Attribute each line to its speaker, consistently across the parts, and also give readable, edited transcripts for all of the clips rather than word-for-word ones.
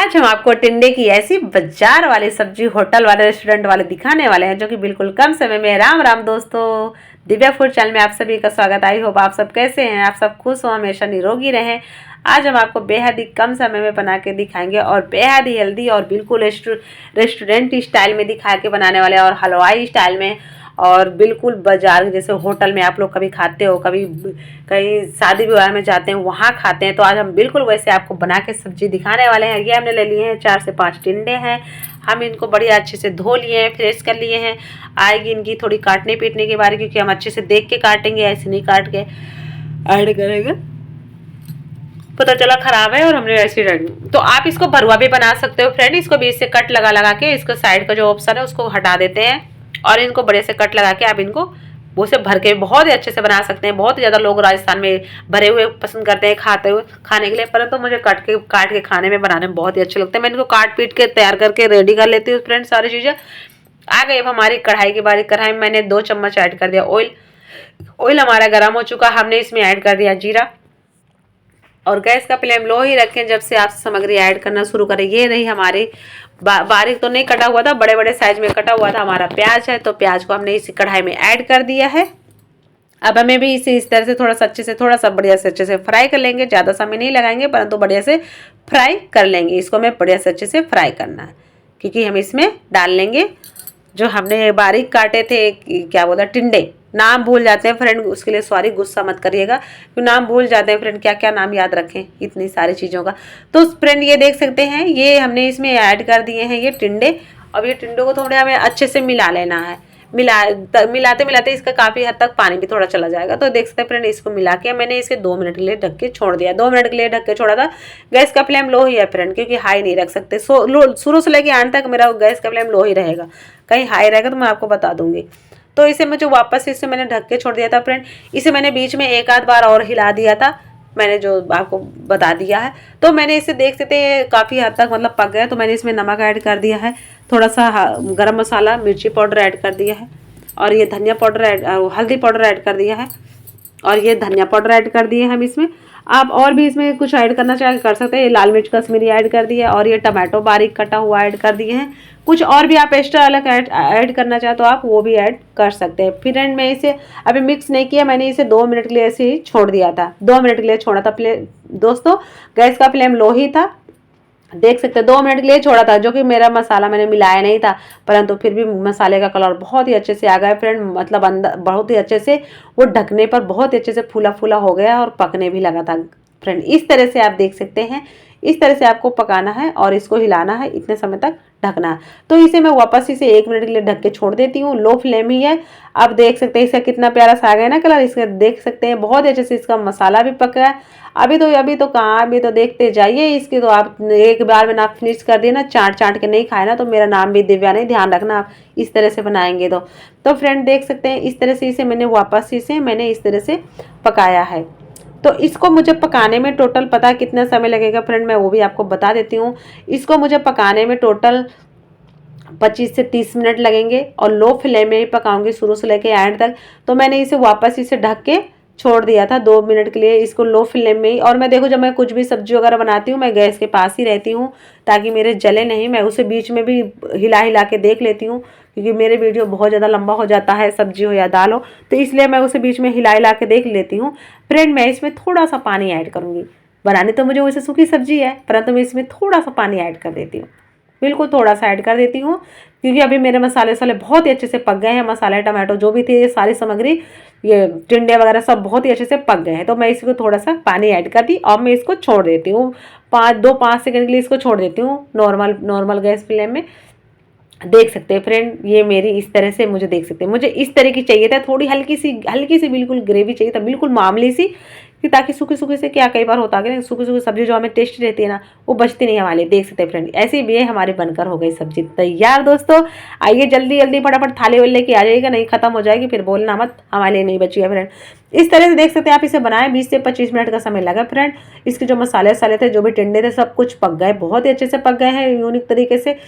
Speaker 1: आज हम आपको टिंडे की ऐसी बाजार वाली सब्जी होटल वाले रेस्टोरेंट वाले दिखाने वाले हैं जो कि बिल्कुल कम समय में। राम राम दोस्तों, दिव्या फूड चैनल में आप सभी का स्वागत। आई होप आप सब कैसे हैं, आप सब खुश हो, हमेशा निरोगी रहें। आज हम आपको बेहद ही कम समय में बना के दिखाएंगे और बेहद ही हेल्दी और बिल्कुल रेस्टोरेंट स्टाइल में दिखा के बनाने वाले और हलवाई स्टाइल में और बिल्कुल बाजार जैसे होटल में आप लोग कभी खाते हो, कभी कहीं शादी विवाह में जाते हैं वहाँ खाते हैं, तो आज हम बिल्कुल वैसे आपको बना के सब्जी दिखाने वाले हैं। ये हमने ले लिए हैं 4 से 5 टिंडे हैं। हम इनको बढ़िया अच्छे से धो लिए हैं, फ्रेश कर लिए हैं। आएगी इनकी थोड़ी काटने पीटने की बारी, क्योंकि हम अच्छे से देख के काटेंगे, ऐसे नहीं काट के ऐड करेंगे पता चला खराब है और हमने ऐसे रख। तो आप इसको भरुआ भी बना सकते हो फ्रेंड। इसको बीच से कट लगा लगा के इसको साइड का जो ऑप्शन है उसको हटा देते हैं और इनको बड़े से कट लगा के आप इनको वो से भर के बहुत ही अच्छे से बना सकते हैं। बहुत ही ज़्यादा लोग राजस्थान में भरे हुए पसंद करते हैं खाते हुए खाने के लिए, परंतु मुझे काट के खाने में बनाने में बहुत ही अच्छे लगते हैं। मैं इनको काट पीट के तैयार करके रेडी कर लेती हूँ फ्रेंड। सारी चीज़ें आ गई। अब हमारी कढ़ाई की बारी। कढ़ाई में मैंने 2 चम्मच ऐड कर दिया ऑयल। ऑयल हमारा गर्म हो चुका, हमने इसमें ऐड कर दिया जीरा और गैस का फ्लेम लो ही रखें जब से आप सामग्री ऐड करना शुरू करें। ये रही हमारी बारीक तो नहीं कटा हुआ था, बड़े बड़े साइज में कटा हुआ था हमारा प्याज है, तो प्याज को हमने इसी कढ़ाई में ऐड कर दिया है। अब हमें भी इसे इस तरह से थोड़ा सा अच्छे से थोड़ा सा बढ़िया से अच्छे से फ्राई कर लेंगे। ज़्यादा समय नहीं लगाएंगे परंतु बढ़िया से फ्राई कर लेंगे। इसको हमें बढ़िया से अच्छे से फ्राई करना है, क्योंकि हम इसमें डाल लेंगे जो हमने बारीक काटे थे, क्या बोलते हैं, टिंडे। नाम भूल जाते हैं फ्रेंड, उसके लिए सॉरी, गुस्सा मत करिएगा, क्योंकि नाम भूल जाते हैं फ्रेंड। क्या क्या नाम याद रखें इतनी सारी चीज़ों का। तो फ्रेंड ये देख सकते हैं, ये हमने इसमें ऐड कर दिए हैं ये टिंडे। अब ये टिंडों को थोड़े हमें अच्छे से मिला लेना है। मिलाते मिलाते इसका काफ़ी हद तक पानी भी थोड़ा चला जाएगा। तो देख सकते हैं फ्रेंड, इसको मिला के मैंने इसे 2 मिनट के लिए ढक के छोड़ दिया। 2 मिनट के लिए ढक के छोड़ा था। गैस का फ्लेम लो ही है फ्रेंड, क्योंकि हाई नहीं रख सकते। शुरू से लेके अंत तक मेरा गैस का फ्लेम लो ही रहेगा। कहीं हाई रहेगा तो मैं आपको बता दूंगी। तो इसे मुझे वापस इसे मैंने ढक के छोड़ दिया था फ्रेंड। इसे मैंने बीच में एक आध बार और हिला दिया था, मैंने जो आपको बता दिया है। तो मैंने इसे देख सकते हैं काफ़ी हद तक मतलब पक गया। तो मैंने इसमें नमक ऐड कर दिया है, थोड़ा सा गरम मसाला मिर्ची पाउडर ऐड कर दिया है और ये धनिया पाउडर हल्दी पाउडर ऐड कर दिया है और ये धनिया पाउडर ऐड कर दिए हम इसमें। आप और भी इसमें कुछ ऐड करना चाहे कर सकते हैं। ये लाल मिर्च कश्मीरी ऐड कर दिया और ये टमाटो बारीक कटा हुआ ऐड कर दिए हैं। कुछ और भी आप एक्स्ट्रा अलग ऐड करना चाहे तो आप वो भी ऐड कर सकते हैं। फिर एंड में इसे अभी मिक्स नहीं किया, मैंने इसे 2 मिनट के लिए ऐसे ही छोड़ दिया था। 2 मिनट के लिए छोड़ा था दोस्तों। गैस का फ्लेम लो ही था, देख सकते हैं 2 मिनट के लिए छोड़ा था, जो कि मेरा मसाला मैंने मिलाया नहीं था, परंतु फिर भी मसाले का कलर बहुत ही अच्छे से आ गया फ्रेंड। मतलब अंदर बहुत ही अच्छे से वो ढकने पर बहुत ही अच्छे से फूला फूला हो गया और पकने भी लगा था फ्रेंड। इस तरह से आप देख सकते हैं, इस तरह से आपको पकाना है और इसको हिलाना है, इतने समय तक ढकना है। तो इसे मैं वापस इसे 1 मिनट के लिए ढक के छोड़ देती हूँ। लो फ्लेम ही है। अब देख सकते हैं इसका कितना प्यारा सा आ गया ना कलर। इसका देख सकते हैं बहुत अच्छे से इसका मसाला भी पका है। अभी तो कहाँ, अभी तो देखते जाइए इसकी। तो आप एक बार में ना फिनिश कर दिए ना, चाट के नहीं खाए ना, तो मेरा नाम भी दिव्या नहीं, ध्यान रखना आप इस तरह से बनाएंगे तो फ्रेंड देख सकते हैं इस तरह से इसे मैंने वापस मैंने इस तरह से पकाया है। तो इसको मुझे पकाने में टोटल पता है कितना समय लगेगा फ्रेंड, मैं वो भी आपको बता देती हूँ। इसको मुझे पकाने में टोटल 25 से 30 मिनट लगेंगे और लो फ्लेम में ही पकाऊंगी शुरू से लेके एंड तक। तो मैंने इसे वापस ढक के छोड़ दिया था 2 मिनट के लिए, इसको लो फ्लेम में ही। और मैं देखो, जब मैं कुछ भी सब्जी वगैरह बनाती हूँ मैं गैस के पास ही रहती हूँ ताकि मेरे जले नहीं। मैं उसे बीच में भी हिला के देख लेती हूँ, क्योंकि मेरे वीडियो बहुत ज़्यादा लंबा हो जाता है, सब्जी हो या दाल हो, तो इसलिए मैं उसे बीच में हिला के देख लेती हूँ फ्रेंड। मैं इसमें थोड़ा सा पानी ऐड करूँगी। बनानी तो मुझे वैसे सूखी सब्जी है, परंतु मैं इसमें थोड़ा सा पानी ऐड कर देती हूँ, बिल्कुल थोड़ा सा ऐड कर देती हूँ, क्योंकि अभी मेरे मसाले बहुत ही अच्छे से पक गए हैं। मसाले टमाटो जो भी थे, ये सारी सामग्री, ये टिंडे वगैरह सब बहुत ही अच्छे से पक गए हैं। तो मैं इसको थोड़ा सा पानी ऐड कर दी और मैं इसको छोड़ देती हूँ 5 सेकंड के लिए इसको छोड़ देती हूँ नॉर्मल गैस फ्लेम में। देख सकते हैं फ्रेंड, ये मेरी इस तरह से मुझे देख सकते हैं, मुझे इस तरह की चाहिए था, थोड़ी हल्की सी बिल्कुल ग्रेवी चाहिए था, बिल्कुल मामूली सी, कि ताकि सूखे से क्या कई बार होता है कि सूखी सब्जी जो हमें टेस्टी रहती है ना, वो बचती नहीं हमारी। देख सकते हैं फ्रेंड, ऐसे भी हमारी बनकर हो गई सब्जी तैयार। दोस्तों आइए जल्दी फटाफट थाली वाले लेके आ जाइएगा, नहीं खत्म हो जाएगी फिर बोलना मत हमारे लिए नहीं बची है फ्रेंड। इस तरह से देख सकते हैं आप इसे बनाएं। 20 से 25 मिनट का समय लगा फ्रेंड। इसके जो मसाले थे, जो भी टिंडे थे, सब कुछ पक गए, बहुत ही अच्छे से पक गए हैं यूनिक तरीके से,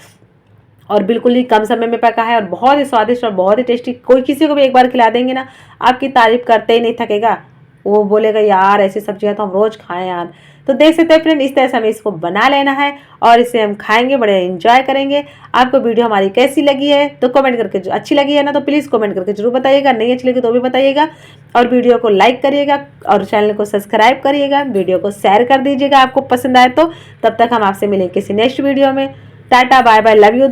Speaker 1: और बिल्कुल ही कम समय में पका है और बहुत ही स्वादिष्ट और बहुत ही टेस्टी। कोई किसी को भी एक बार खिला देंगे ना, आपकी तारीफ करते ही नहीं थकेगा, वो बोलेगा यार ऐसी सब्जियां तो हम रोज़ खाएं यार। तो देख सकते हैं फ्रेंड, इस तरह से हमें इसको बना लेना है और इसे हम खाएंगे, बड़े एंजॉय करेंगे। आपको वीडियो हमारी कैसी लगी है तो कमेंट करके, जो अच्छी लगी है ना तो प्लीज़ कमेंट करके जरूर बताइएगा, नहीं अच्छी लगी तो भी बताइएगा। और वीडियो को लाइक करिएगा और चैनल को सब्सक्राइब करिएगा, वीडियो को शेयर कर दीजिएगा आपको पसंद आए तो। तब तक हम आपसे मिलेंगे किसी नेक्स्ट वीडियो में। Tata bye bye, love you.